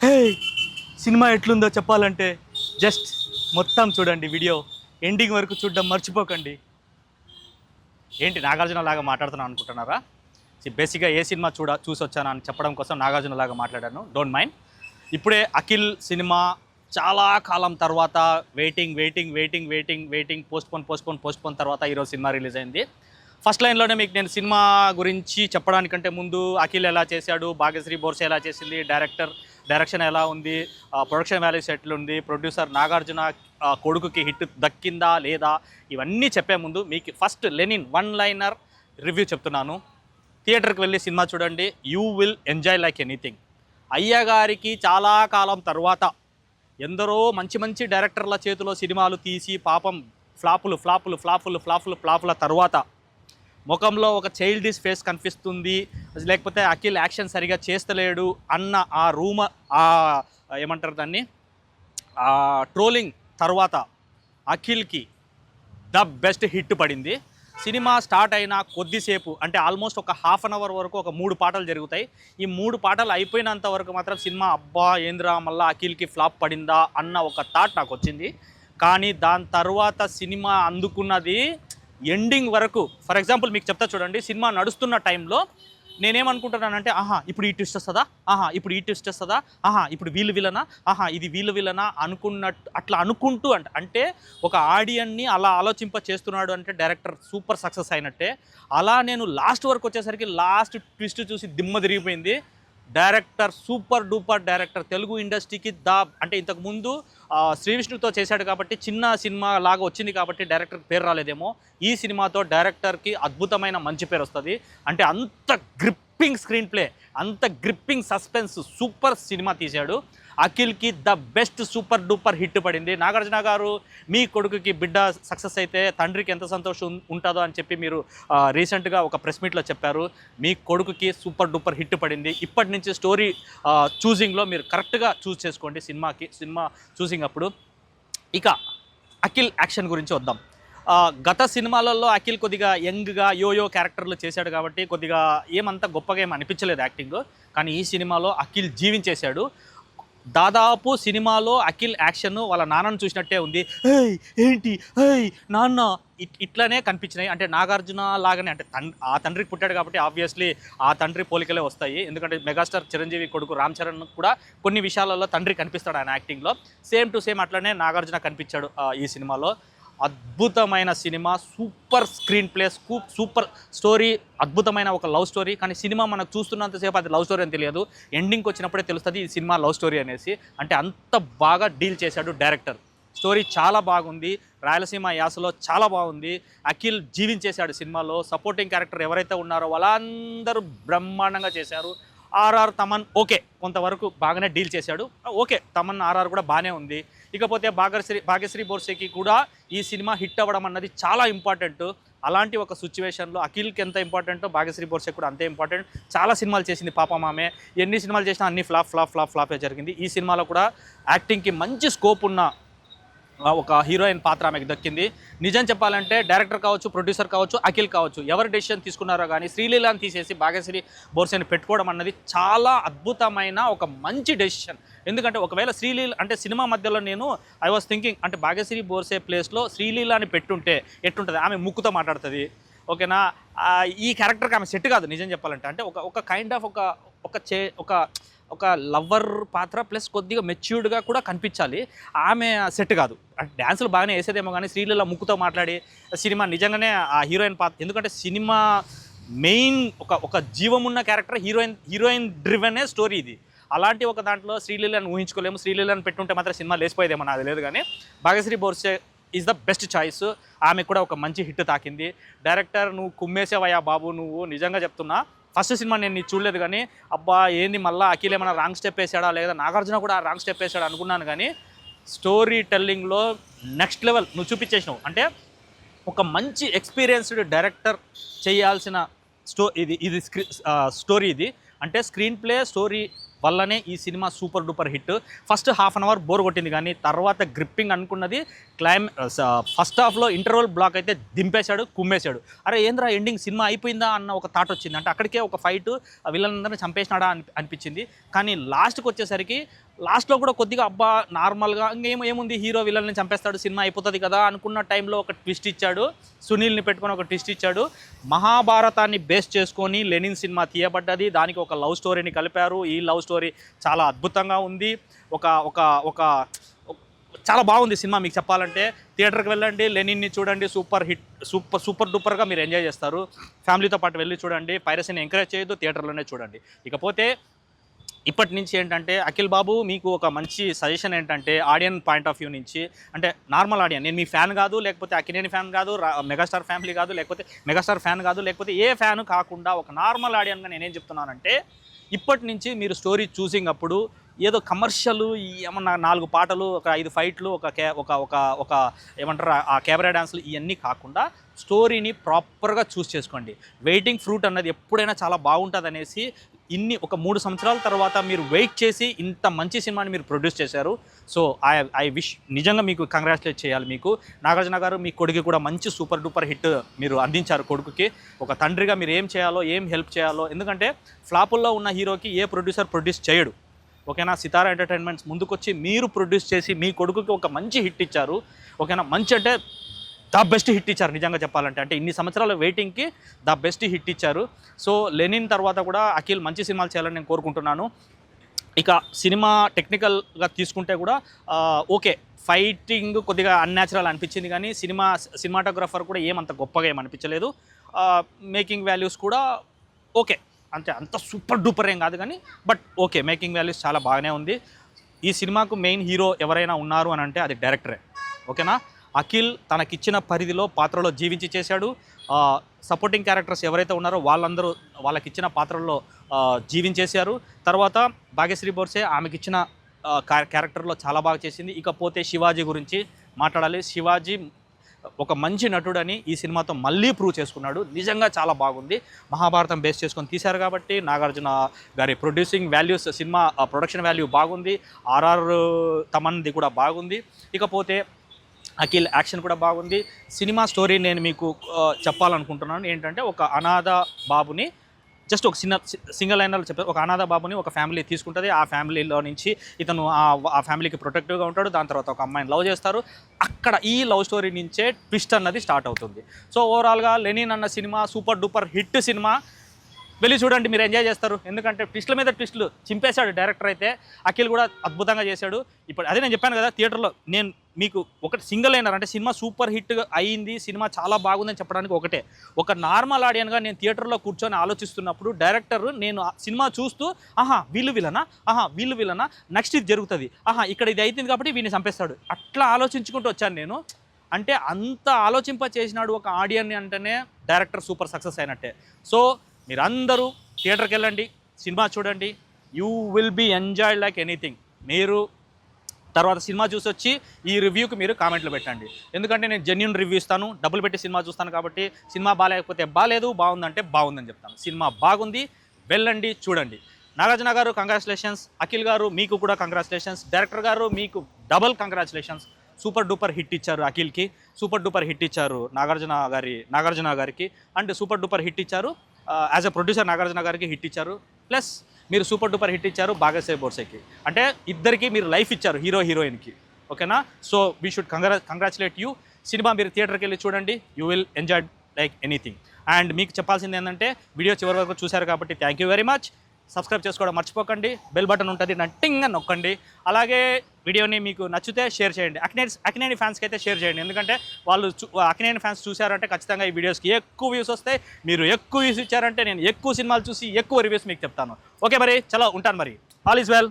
హే, cinema ఎట్లుందో చెప్పాలంటే just మొత్తం చూడండి. వీడియో ఎండింగ్ వరకు చూడడం మర్చిపోకండి. ఏంటి నాగార్జున లాగా మాట్లాడుతున్నాను అనుకుంటున్నారా? బేసిక్గా ఏ సినిమా చూసి వచ్చాను అని చెప్పడం కోసం నాగార్జున లాగా మాట్లాడాను. Don't mind. ఇప్పుడే అఖిల్ సినిమా చాలా కాలం తర్వాత వెయిటింగ్ పోస్ట్పోన్ తర్వాత ఈరోజు సినిమా రిలీజ్ అయింది. ఫస్ట్ లైన్లోనే మీకు నేను సినిమా గురించి చెప్పడానికంటే ముందు అఖిల్ ఎలా చేశాడు, భాగ్యశ్రీ బోర్సే ఎలా చేసింది, డైరెక్షన్ ఎలా ఉంది, ప్రొడక్షన్ వాల్యూస్ ఎట్లుంది, ప్రొడ్యూసర్ నాగార్జున కొడుకుకి హిట్ దక్కిందా లేదా, ఇవన్నీ చెప్పే ముందు మీకు ఫస్ట్ లెనిన్ వన్ లైనర్ రివ్యూ చెప్తున్నాను. థియేటర్కి వెళ్ళి సినిమా చూడండి. You will enjoy like anything. అయ్యగారికి చాలా కాలం తర్వాత ఎందరో మంచి డైరెక్టర్ల చేతిలో సినిమాలు తీసి పాపం ఫ్లాపుల తర్వాత ముఖంలో ఒక చైల్డిష్ ఫేస్ కనిపిస్తుంది, లేకపోతే అఖిల్ యాక్షన్ సరిగా చేస్తలేడు అన్న ఆ ఏమంటారు దాన్ని, ట్రోలింగ్ తర్వాత అఖిల్కి ద బెస్ట్ హిట్ పడింది. సినిమా స్టార్ట్ అయిన కొద్దిసేపు అంటే ఆల్మోస్ట్ ఒక హాఫ్ అన్ అవర్ వరకు ఒక 3 పాటలు జరుగుతాయి. ఈ 3 పాటలు అయిపోయినంత వరకు మాత్రం సినిమా అబ్బా ఏంద్రా మళ్ళీ అఖిల్కి ఫ్లాప్ పడిందా అన్న ఒక థాట్ నాకు వచ్చింది. కానీ దాని తర్వాత సినిమా అందుకున్నది ఎండింగ్ వరకు. ఫర్ ఎగ్జాంపుల్ మీకు చెప్తా చూడండి. సినిమా నడుస్తున్న టైంలో నేనేమనుకుంటున్నానంటే ఇప్పుడు ఈ ట్విస్ట్ వస్తుందా, ఇప్పుడు ఈ ట్విస్ట్ వస్తుందా, ఇప్పుడు వీళ్ళు విలనా, ఇది వీళ్ళు విలనా అనుకున్నట్టు అట్లా అనుకుంటూ అంటే ఒక ఆడియన్ని అలా ఆలోచింప చేస్తున్నాడు అంటే డైరెక్టర్ సూపర్ సక్సెస్ అయినట్టే. అలా నేను లాస్ట్ వరకు వచ్చేసరికి లాస్ట్ ట్విస్ట్ చూసి దిమ్మ తిరిగిపోయింది. Director super duper director. Telugu ఇండస్ట్రీకి అంటే ఇంతకుముందు శ్రీ విష్ణుతో చేశాడు కాబట్టి చిన్న సినిమా లాగా వచ్చింది కాబట్టి డైరెక్టర్కి పేరు రాలేదేమో. ఈ సినిమాతో డైరెక్టర్కి అద్భుతమైన మంచి పేరు వస్తుంది. అంటే అంత గ్రిప్పింగ్ స్క్రీన్ ప్లే, అంత గ్రిప్పింగ్ సస్పెన్స్, సూపర్ సినిమా తీశాడు. అఖిల్కి the best super duper hit పడింది. నాగార్జున గారు మీ కొడుకుకి బిడ్డ సక్సెస్ అయితే తండ్రికి ఎంత సంతోషం ఉంటుందో అని చెప్పి మీరు రీసెంట్గా ఒక ప్రెస్ మీట్లో చెప్పారు. మీ కొడుకుకి సూపర్ డూపర్ హిట్ పడింది. ఇప్పటి నుంచి స్టోరీ చూసింగ్లో మీరు కరెక్ట్గా చూస్ చేసుకోండి సినిమా చూసింగ్ అప్పుడు. ఇక అఖిల్ యాక్షన్ గురించి వద్దాం. గత సినిమాలలో అఖిల్ కొద్దిగా యంగ్గా యోయో క్యారెక్టర్లు చేశాడు కాబట్టి కొద్దిగా ఏమంత గొప్పగా ఏం అనిపించలేదు యాక్టింగ్. కానీ ఈ సినిమాలో అఖిల్ జీవించేశాడు. దాదాపు సినిమాలో అఖిల్ యాక్షన్ వాళ్ళ నాన్నను చూసినట్టే ఉంది. ఏంటి నాన్న ఇట్లానే కనిపించినాయి. అంటే నాగార్జున లాగానే, అంటే ఆ తండ్రికి పుట్టాడు కాబట్టి ఆబ్వియస్లీ ఆ తండ్రి పోలికలే వస్తాయి. ఎందుకంటే మెగాస్టార్ చిరంజీవి కొడుకు రామ్ చరణ్ కూడా కొన్ని విషయాలలో తండ్రి కనిపిస్తాడు ఆయన యాక్టింగ్లో. సేమ్ టు సేమ్ అట్లనే నాగార్జున కనిపించాడు ఈ సినిమాలో. అద్భుతమైన cinema, super screen play, super story, అద్భుతమైన ఒక లవ్ స్టోరీ. కానీ సినిమా మనకు చూస్తున్నంతసేపు అది లవ్ స్టోరీ అని తెలియదు. ఎండింగ్కి వచ్చినప్పుడే తెలుస్తుంది ఈ సినిమా లవ్ స్టోరీ అనేసి. అంటే అంత బాగా డీల్ చేశాడు డైరెక్టర్. స్టోరీ చాలా బాగుంది, రాయలసీమ యాసలో చాలా బాగుంది. అఖిల్ జీవించేశాడు సినిమాలో. సపోర్టింగ్ క్యారెక్టర్ ఎవరైతే ఉన్నారో వాళ్ళందరూ బ్రహ్మాండంగా చేశారు. ఆర్ఆర్ తమన్ ఓకే, కొంతవరకు బాగానే డీల్ చేశాడు. ఓకే, తమన్ ఆర్ఆర్ కూడా బాగానే ఉంది. ఇకపోతే భాగ్యశ్రీ బోర్సేకి కూడా ఈ సినిమా హిట్ అవ్వడం అన్నది చాలా ఇంపార్టెంట్. అలాంటి ఒక సిచ్యువేషన్లో అఖిల్కి ఎంత ఇంపార్టెంటో భాగ్యశ్రీ బోర్సే కూడా అంతే ఇంపార్టెంట్. చాలా సినిమాలు చేసింది పాపం ఆమె. ఎన్ని సినిమాలు చేసినా అన్ని ఫ్లాపే జరిగింది. ఈ సినిమాలో కూడా యాక్టింగ్కి మంచి స్కోప్ ఉన్న ఒక హీరోయిన్ పాత్ర ఆమెకు దక్కింది. నిజం చెప్పాలంటే డైరెక్టర్ కావచ్చు, ప్రొడ్యూసర్ కావచ్చు, అఖిల్ కావచ్చు, ఎవరు డెసిషన్ తీసుకున్నారో కానీ శ్రీలీలాని తీసేసి భాగ్యశ్రీ బోర్సేని పెట్టుకోవడం అన్నది చాలా అద్భుతమైన ఒక మంచి డెసిషన్. ఎందుకంటే ఒకవేళ శ్రీలీల అంటే సినిమా మధ్యలో ఐ వాస్ థింకింగ్ అంటే భాగ్యశ్రీ బోర్సే ప్లేస్లో శ్రీలీలాని పెట్టుంటే ఎట్టుంటుంది. ఆమె ముక్కుతో మాట్లాడుతుంది, ఓకేనా. ఈ క్యారెక్టర్కి ఆమె సెట్ కాదు నిజం చెప్పాలంటే. అంటే ఒక కైండ్ ఆఫ్ ఒక లవ్వర్ పాత్ర ప్లస్ కొద్దిగా మెచ్యూర్డ్గా కూడా కనిపించాలి. ఆమె సెట్ కాదు. అంటే డ్యాన్సులు బాగానే వేసేదేమో కానీ శ్రీలీల ముక్కుతో మాట్లాడి సినిమా నిజంగానే ఆ హీరోయిన్ పాత్ర. ఎందుకంటే సినిమా మెయిన్ ఒక జీవమున్న క్యారెక్టర్ హీరోయిన్ డ్రివెనే స్టోరీ ఇది. అలాంటి ఒక దాంట్లో శ్రీలీలను ఊహించుకోలేము. శ్రీలీలను పెట్టుంటే మాత్రం సినిమా లేసిపోయేదేమో నాకు తెలియదు. కానీ Bhagyashri Borse is the best choice. ఆమె కూడా ఒక మంచి హిట్ తాకింది. డైరెక్టర్ నువ్వు కుమ్మేసేవయ్యా బాబు, నువ్వు నిజంగా చెప్తున్నా. ఫస్ట్ సినిమా నేను చూడలేదు కానీ అబ్బా ఏంది మళ్ళీ అఖిల్ ఏమైనా రాంగ్ స్టెప్ వేసాడా లేదా నాగార్జున కూడా రాంగ్ స్టెప్ వేసాడా అనుకున్నాను. కానీ స్టోరీ టెల్లింగ్లో నెక్స్ట్ లెవెల్ నువ్వు చూపించేసినావు. అంటే ఒక మంచి ఎక్స్పీరియన్స్డ్ డైరెక్టర్ చేయాల్సిన స్టోరీ ఇది. అంటే స్క్రీన్ ప్లే స్టోరీ వల్లనే ఈ cinema super duper hit. First half an hour bore కొట్టింది కానీ తర్వాత గ్రిప్పింగ్ అనుకున్నది. ఫస్ట్ హాఫ్లో ఇంటర్వల్ బ్లాక్ అయితే దింపేశాడు, కుమ్మేశాడు. అరే ఏంద్రా ఎండింగ్ సినిమా అయిపోయిందా అన్న ఒక థాట్ వచ్చింది. అంటే అక్కడికే ఒక ఫైట్ విలన్ అందరినీ చంపేసినాడా అనిపించింది. కానీ లాస్ట్కి వచ్చేసరికి లాస్ట్లో కూడా కొద్దిగా అబ్బా నార్మల్గా ఏముంది హీరో విలన్ని చంపేస్తాడు సినిమా అయిపోతుంది కదా అనుకున్న టైంలో ఒక ట్విస్ట్ ఇచ్చాడు, సునీల్ని పెట్టుకొని ఒక ట్విస్ట్ ఇచ్చాడు. మహాభారతాన్ని బేస్ చేసుకొని లెనిన్ సినిమా తీయబడ్డది, దానికి ఒక లవ్ స్టోరీని కలిపారు. ఈ లవ్ స్టోరీ చాలా అద్భుతంగా ఉంది. ఒక ఒక ఒక చాలా బాగుంది సినిమా. మీకు చెప్పాలంటే థియేటర్కి వెళ్ళండి, లెనిన్ని చూడండి, సూపర్ హిట్, సూపర్ డూపర్గా మీరు ఎంజాయ్ చేస్తారు. ఫ్యామిలీతో పాటు వెళ్ళి చూడండి, పైరసీని ఎంకరేజ్ చేయొద్దు, థియేటర్లోనే చూడండి. ఇకపోతే ఇప్పటి నుంచి ఏంటంటే అఖిల్ బాబు మీకు ఒక మంచి సజెషన్ ఏంటంటే ఆడియన్ పాయింట్ ఆఫ్ వ్యూ నుంచి, అంటే నార్మల్ ఆడియన్, నేను మీ ఫ్యాన్ కాదు, లేకపోతే అక్కినేని ఫ్యాన్ కాదు, మెగాస్టార్ ఫ్యామిలీ కాదు, లేకపోతే మెగాస్టార్ ఫ్యాన్ కాదు, లేకపోతే ఏ ఫ్యాన్ కాకుండా ఒక నార్మల్ ఆడియన్గా నేనేం చెప్తున్నానంటే ఇప్పటి నుంచి మీరు స్టోరీ చూసింగ్ అప్పుడు ఏదో కమర్షియల్ ఏమన్నా 4 పాటలు, ఒక 5 ఫైట్లు, ఒక ఏమంటారు ఆ కెమెరా డాన్సులు ఇవన్నీ కాకుండా స్టోరీని ప్రాపర్గా చూస్ చేసుకోండి. వెయిటింగ్ ఫ్రూట్ అన్నది ఎప్పుడైనా చాలా బాగుంటుంది అనేసి ఒక 3 సంవత్సరాల తర్వాత మీరు వెయిట్ చేసి ఇంత మంచి సినిమాని మీరు ప్రొడ్యూస్ చేశారు. సో ఐ విష్, నిజంగా మీకు కంగ్రాచులేట్ చేయాలి. మీకు నాగార్జున గారు మీ కొడుకు కూడా మంచి సూపర్ డూపర్ హిట్ మీరు అందించారు. కొడుకుకి ఒక తండ్రిగా మీరు ఏం చేయాలో, ఏం హెల్ప్ చేయాలో, ఎందుకంటే ఫ్లాపుల్లో ఉన్న హీరోకి ఏ ప్రొడ్యూస్ చేయడు. ఓకేనా, సితారా ఎంటర్టైన్మెంట్స్ ముందుకొచ్చి మీరు ప్రొడ్యూస్ చేసి మీ కొడుకుకి ఒక మంచి హిట్ ఇచ్చారు. ఓకేనా, మంచి అంటే ద బెస్ట్ హిట్ ఇచ్చారు నిజంగా చెప్పాలంటే. అంటే ఇన్ని సంవత్సరాల వెయిటింగ్కి ద బెస్ట్ హిట్ ఇచ్చారు. సో లెనిన్ తర్వాత కూడా అఖిల్ మంచి సినిమాలు చేయాలని నేను కోరుకుంటున్నాను. ఇక సినిమా టెక్నికల్గా తీసుకుంటే కూడా ఓకే, ఫైటింగ్ కొద్దిగా అన్యాచురల్ అనిపించింది, కానీ సినిమాటోగ్రఫర్ కూడా ఏమంత గొప్పగా ఏమనిపించలేదు. మేకింగ్ వాల్యూస్ కూడా ఓకే, అంటే అంత సూపర్ డూపర్ ఏం కాదు కానీ బట్ ఓకే, మేకింగ్ వాల్యూస్ చాలా బాగానే ఉంది. ఈ సినిమాకు మెయిన్ హీరో ఎవరైనా ఉన్నారు అని అంటే అది డైరెక్టరే. ఓకేనా, అఖిల్ తనకిచ్చిన పరిధిలో పాత్రలో జీవించి చేశాడు. సపోర్టింగ్ క్యారెక్టర్స్ ఎవరైతే ఉన్నారో వాళ్ళందరూ వాళ్ళకిచ్చిన పాత్రల్లో జీవించేశారు. తర్వాత భాగ్యశ్రీ బోర్సే ఆమెకిచ్చిన క్యారెక్టర్లో చాలా బాగా చేసింది. ఇకపోతే శివాజీ గురించి మాట్లాడాలి. శివాజీ ఒక మంచి నటుడని ఈ సినిమాతో మళ్ళీ ప్రూవ్ చేసుకున్నాడు. నిజంగా చాలా బాగుంది. మహాభారతం బేస్ చేసుకొని తీశారు కాబట్టి నాగార్జున గారి producing values, cinema production value బాగుంది. ఆర్ఆర్ తమన్ది కూడా బాగుంది. ఇకపోతే అఖిల్ యాక్షన్ కూడా బాగుంది. సినిమా స్టోరీ నేను మీకు చెప్పాలనుకుంటున్నాను ఏంటంటే, ఒక అనాథ బాబుని, జస్ట్ ఒక సింగిల్ లైనర్లో చెప్పారు, ఒక అనాథ బాబుని ఒక ఫ్యామిలీ తీసుకుంటుంది. ఆ ఫ్యామిలీలో నుంచి ఇతను ఆ ఫ్యామిలీకి ప్రొటెక్టివ్గా ఉంటాడు. దాని తర్వాత ఒక అమ్మాయిని లవ్ చేస్తారు. అక్కడ ఈ లవ్ స్టోరీ నుంచే ట్విస్ట్ అన్నది స్టార్ట్ అవుతుంది. సో ఓవరాల్గా లెనిన్ అన్న cinema super duper hit cinema. వెళ్ళి చూడండి, మీరు ఎంజాయ్ చేస్తారు. ఎందుకంటే ట్విస్ట్ల మీద ట్విస్టులు చింపేశాడు డైరెక్టర్ అయితే. అఖిల్ కూడా అద్భుతంగా చేశాడు. ఇప్పుడు అదే నేను చెప్పాను కదా, థియేటర్లో నేను మీకు ఒకటి సింగిల్ అయినారు అంటే సినిమా సూపర్ హిట్ అయ్యింది, సినిమా చాలా బాగుందని చెప్పడానికి ఒకటే. ఒక నార్మల్ ఆడియన్గా నేను థియేటర్లో కూర్చొని ఆలోచిస్తున్నప్పుడు డైరెక్టర్, నేను సినిమా చూస్తూ వీళ్ళు విలనా, నెక్స్ట్ ఇది జరుగుతుంది, ఇక్కడ ఇది అవుతుంది కాబట్టి వీడిని చంపేస్తాడు, అట్లా ఆలోచించుకుంటూ వచ్చాను నేను. అంటే అంత ఆలోచింప చేసినాడు ఒక ఆడియన్ని అంటేనే డైరెక్టర్ సూపర్ సక్సెస్ అయినట్టే. సో మీరందరూ థియేటర్కి వెళ్ళండి, సినిమా చూడండి, you will be enjoy like anything. మీరు తర్వాత సినిమా చూసి వచ్చి ఈ రివ్యూకి మీరు కామెంట్లు పెట్టండి. ఎందుకంటే నేను జెన్యూన్ రివ్యూ ఇస్తాను, డబ్బులు పెట్టి సినిమా చూస్తాను కాబట్టి. సినిమా బాగాలేకపోతే బాగాలేదు, బాగుందంటే బాగుందని చెప్తాను. సినిమా బాగుంది, వెళ్ళండి చూడండి. నాగార్జున గారు కంగ్రాచులేషన్స్, అఖిల్ గారు మీకు కూడా కంగ్రాచులేషన్స్, డైరెక్టర్ గారు మీకు double congratulations. Super duper hit ఇచ్చారు అఖిల్కి, సూపర్ డూపర్ హిట్ ఇచ్చారు నాగార్జున గారికి, అండ్ సూపర్ డూపర్ హిట్ ఇచ్చారు యాజ్ ఎ ప్రొడ్యూసర్ నాగార్జున గారికి హిట్ ఇచ్చారు. ప్లస్ మీరు సూపర్ డూపర్ హిట్ ఇచ్చారు భాగ్యశ్రీ బోర్సేకి. అంటే ఇద్దరికి మీరు లైఫ్ ఇచ్చారు, హీరోయిన్కి. ఓకేనా, so we should congratulate you. Cinema మీరు థియేటర్కి వెళ్ళి చూడండి, you will enjoy like anything. And మీకు చెప్పాల్సింది ఏంటంటే, వీడియో చివరి వరకు చూశారు కాబట్టి thank you very much. Subscribe చేసుకోవడం మర్చిపోకండి, బెల్ బటన్ ఉంటుంది, నట్టింగ్గా నొక్కండి. అలాగే వీడియోని మీకు నచ్చితే షేర్ చేయండి. అక్కినేని ఫ్యాన్స్కి అయితే షేర్ చేయండి, ఎందుకంటే వాళ్ళు అక్కినేని ఫ్యాన్స్ చూశారంటే ఖచ్చితంగా ఈ వీడియోస్కి ఎక్కువ వ్యూస్ వస్తాయి. మీరు ఎక్కువ వ్యూస్ ఇచ్చారంటే నేను ఎక్కువ సినిమాలు చూసి ఎక్కువ రివ్యూస్ మీకు చెప్తాను. ఓకే మరి, చలో ఉంటాను మరి. All is well.